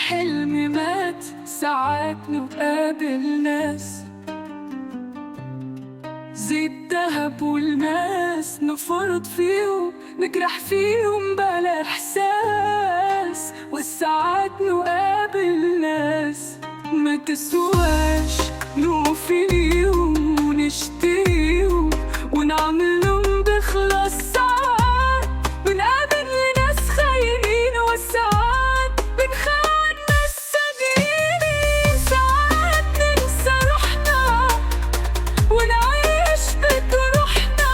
الحلم مات ساعات نقابل ناس زي الدهب والماس، نفرط فيهم نجرح فيهم بلا إحساس. والساعات نقابل ناس ما تسواش نوفي ليهم ونشتريهم ونعملهم بخلاص. ساعات بنقابل ناس خاينين والساعات بنخان ناس صادقين. ساعات ننسى روحنا ونعيش بجروحنا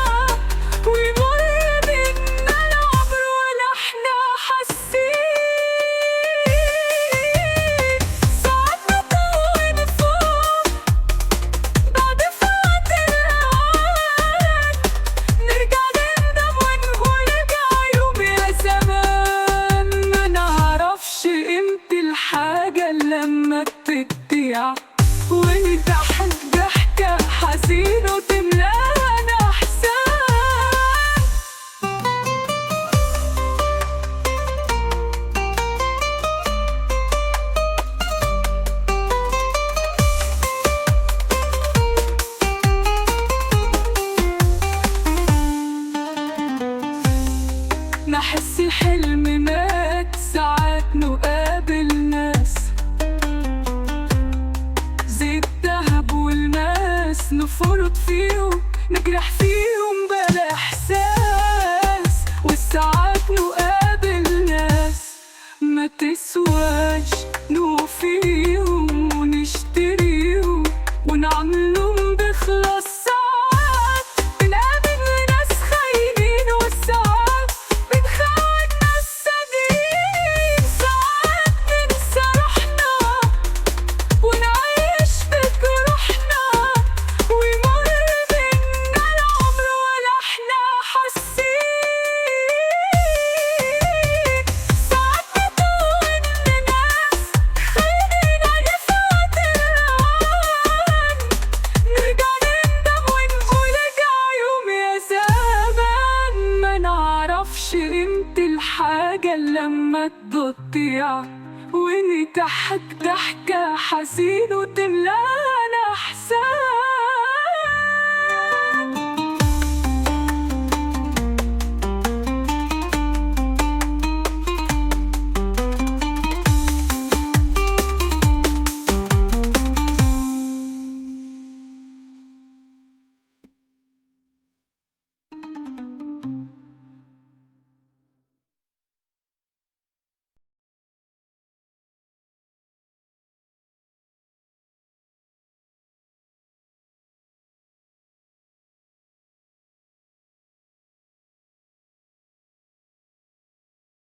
ويمر بينا العمر ولا احنا حاسين. ساعات نطول فوق بعد فوات الأوان، نرجع نندم ونقول ارجع يوم يا زمان. ما نعرفش قيمة الحاجة لما بتضيع ونضحك ضحكة حزين وتملانا أحزان. نحس الحلم مات ساعات نقابل ناس زي الدهب والماس، نفرط فيهم نجرح فيهم بلا إحساس. والساعات نقابل ناس ما تسواش نوفيهم ونشتريهم ونعملهم بخلاص. ساعات بنقابل ناس خاينين والساعات بنخان ناس صادقين. ساعات ننسى روحنا ونعيش بجروحنا ويمر بينا العمر ولا احنا حاسين. ساعات نتوه ناس خاينين على فوات الأوان، نرجع نندم ونقول ارجع يوم يا زمان. ما نعرفش قيمة الحاجة لما تضيع ونضحك ضحكة حزين وتملانا أحزان.